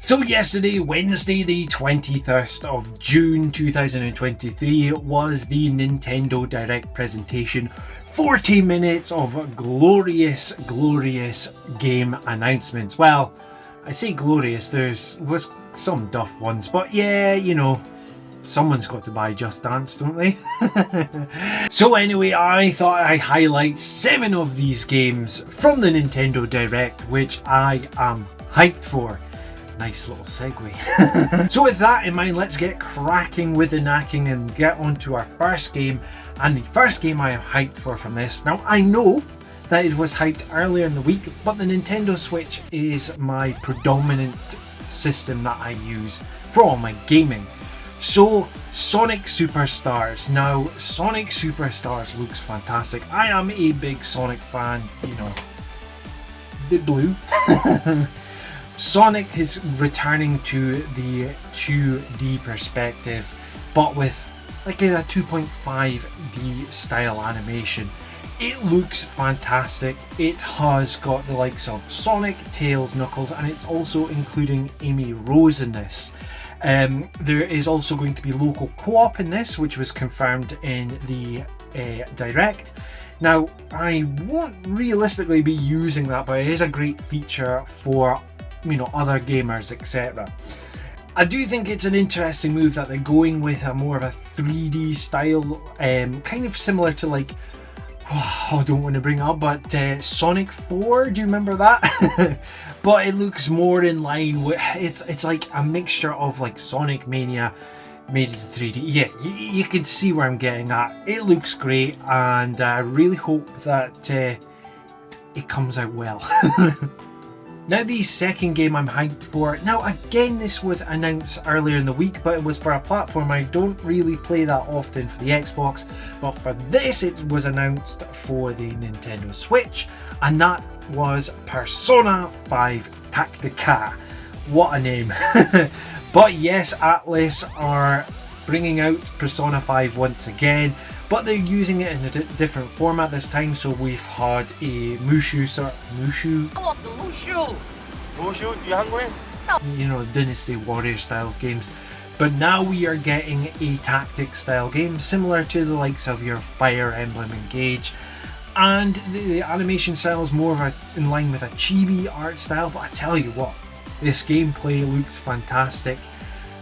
So yesterday, Wednesday the 21st of June 2023 was the Nintendo Direct presentation. 40 minutes of glorious game announcements. Well, I say glorious, was some duff ones, but yeah, you know, someone's got to buy Just Dance, don't they? So anyway, I thought I'd highlight 7 of these games from the Nintendo Direct, which I am hyped for. Nice little segue. So with that in mind, let's get cracking with the knacking and get on to our first game. And the first game I am hyped for from this. Now I know that it was hyped earlier in the week, but the Nintendo Switch is my predominant system that I use for all my gaming. So Sonic Superstars. Now Sonic Superstars looks fantastic. I am a big Sonic fan, you know, the blue. Sonic is returning to the 2D perspective, but with like a 2.5D style animation. It looks fantastic. It has got the likes of Sonic, Tails, Knuckles, and it's also including Amy Rose in this. There is also going to be local co-op in this, which was confirmed in the Direct. Now, I won't realistically be using that, but it is a great feature for, you know, other gamers, etc. I do think it's an interesting move that they're going with a more of a 3D style, kind of similar to like, I don't want to bring it up, but Sonic 4, do you remember that? But it looks more in line with, it's like a mixture of like Sonic Mania made into 3D. Yeah, you can see where I'm getting at. It looks great, and I really hope that it comes out well. Now the second game I'm hyped for, now again this was announced earlier in the week, but it was for a platform I don't really play that often for the Xbox, but for this it was announced for the Nintendo Switch, and that was Persona 5 Tactica. What a name. But yes, Atlus are bringing out Persona 5 once again, but they're using it in a different format this time. So we've had a Mushu, Mushu, you hungry? you know, Dynasty Warrior styles games, but now we are getting a tactic style game similar to the likes of your Fire Emblem Engage, and the animation style is more of a, in line with a chibi art style. But I tell you what, this gameplay looks fantastic.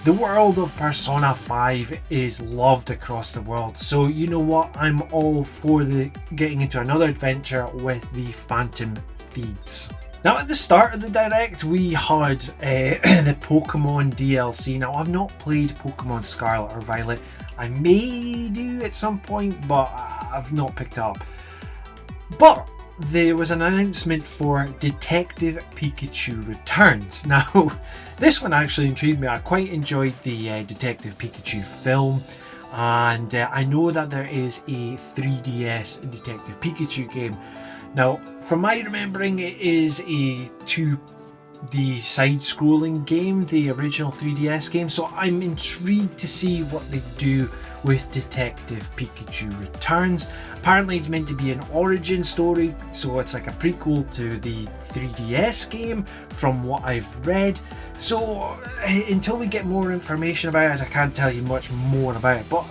The world of Persona 5 is loved across the world, so you know what, I'm all for the getting into another adventure with the Phantom Thieves. Now at the start of the Direct we had the Pokemon DLC. Now I've not played Pokemon Scarlet or Violet. I may do at some point, but I've not picked up. But there was an announcement for Detective Pikachu Returns. Now, this one actually intrigued me. I quite enjoyed the Detective Pikachu film, and I know that there is a 3DS Detective Pikachu game. Now, from my remembering, it is a 2D side-scrolling game, the original 3DS game, so I'm intrigued to see what they do with Detective Pikachu Returns. Apparently it's meant to be an origin story, so it's like a prequel to the 3DS game from what I've read. So until we get more information about it, I can't tell you much more about it, but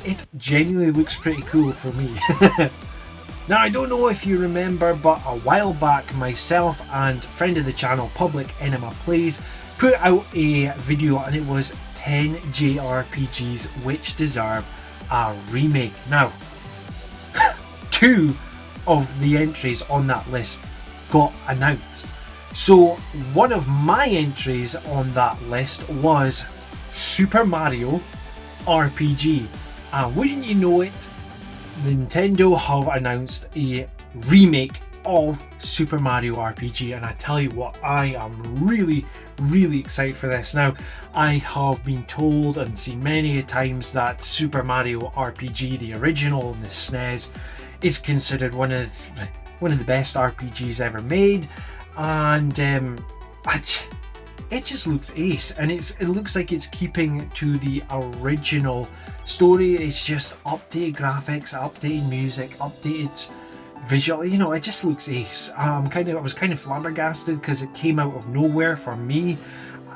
it genuinely looks pretty cool for me. Now I don't know if you remember, but a while back myself and friend of the channel Public Enema Plays put out a video, and it was 10 JRPGs which deserve a remake. Now 2 of the entries on that list got announced. So one of my entries on that list was Super Mario RPG, and wouldn't you know it, Nintendo have announced a remake of Super Mario RPG, and I tell you what, I am really excited for this. Now I have been told and seen many times that Super Mario RPG, the original on the SNES, is considered one of the best RPGs ever made, and it just looks ace, and it looks like it's keeping to the original story. It's just updated graphics, updated music, updated visual, you know, it just looks ace. I was kind of flabbergasted because it came out of nowhere for me,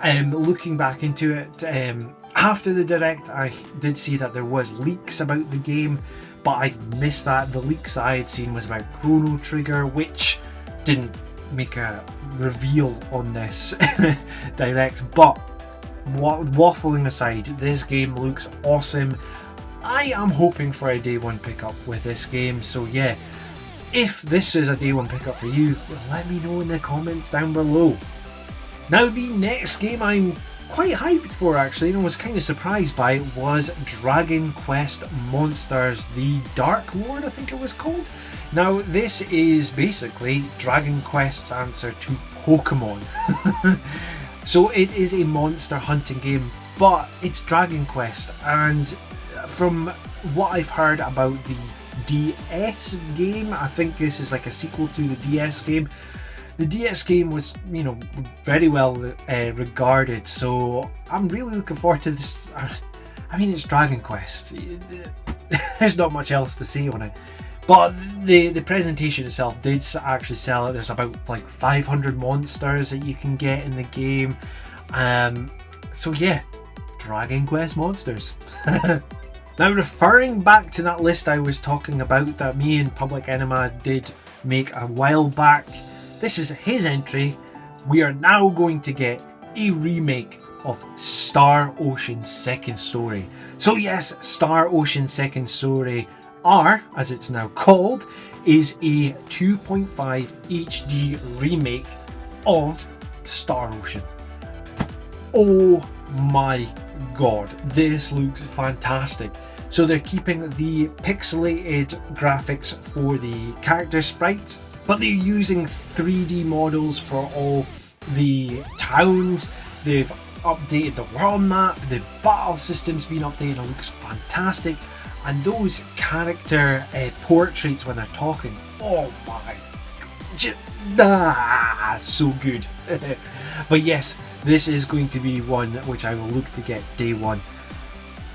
Looking back into it, after the direct, I did see that there was leaks about the game, but I missed that. The leaks I had seen was about Chrono Trigger, which didn't make a reveal on this direct. But waffling aside, this game looks awesome. I am hoping for a day one pickup with this game, so yeah, if this is a day one pickup for you, let me know in the comments down below. Now the next game I'm quite hyped for actually, and was kind of surprised by, was Dragon Quest Monsters the Dark Lord, I think it was called. Now this is basically Dragon Quest's answer to Pokemon. So it is a monster hunting game, but it's Dragon Quest, and from what I've heard about the DS game, I think this is like a sequel to the DS game. The DS game was, very well regarded, so I'm really looking forward to this. I mean, it's Dragon Quest. There's not much else to say on it. But the presentation itself did actually sell it. There's about like 500 monsters that you can get in the game. So yeah, Dragon Quest Monsters. Now, referring back to that list I was talking about that me and Public Enema did make a while back, this is his entry. We are now going to get a remake of Star Ocean Second Story. So yes, Star Ocean Second Story R, as it's now called, is a 2.5 HD remake of Star Ocean. Oh my god, this looks fantastic. So they're keeping the pixelated graphics for the character sprites, but they're using 3D models for all the towns. They've updated the world map, the battle system's been updated, it looks fantastic. And those character portraits when they're talking, oh my, so good. But yes, this is going to be one which I will look to get day one.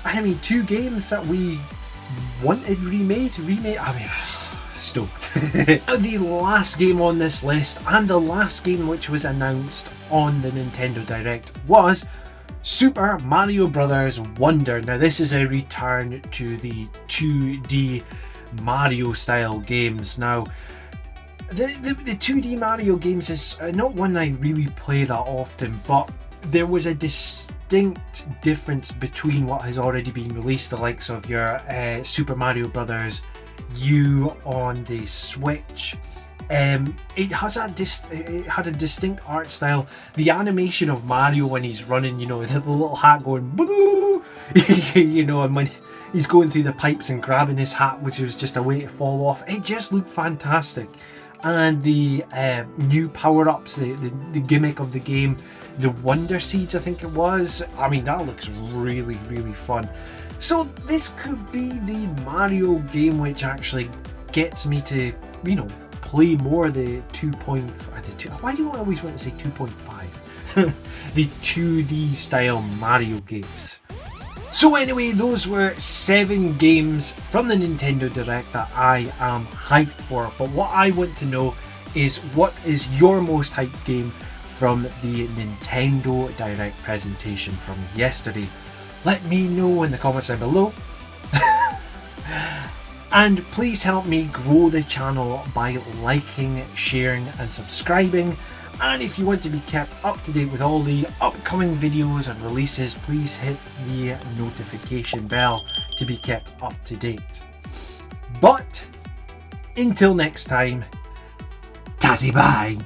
I mean, two games that we wanted remade, I mean, stoked. Now, the last game on this list, and the last game which was announced on the Nintendo Direct, was Super Mario Bros. Wonder. Now this is a return to the 2D Mario style games. Now the 2D Mario games is not one I really play that often, but there was a distinct difference between what has already been released, the likes of your Super Mario Bros. U on the Switch. It had a distinct art style. The animation of Mario when he's running, the little hat going, and when he's going through the pipes and grabbing his hat, which was just a way to fall off. It just looked fantastic. And the new power-ups, the gimmick of the game, the Wonder Seeds, I think it was. I mean, that looks really, really fun. So this could be the Mario game which actually gets me to, play more the 2.5. Why do I always want to say 2.5? The 2D style Mario games. So anyway, those were 7 games from the Nintendo Direct that I am hyped for. But what I want to know is, what is your most hyped game from the Nintendo Direct presentation from yesterday? Let me know in the comments down below. And please help me grow the channel by liking, sharing and subscribing. And if you want to be kept up to date with all the upcoming videos and releases, please hit the notification bell to be kept up to date. But until next time, tatty bye.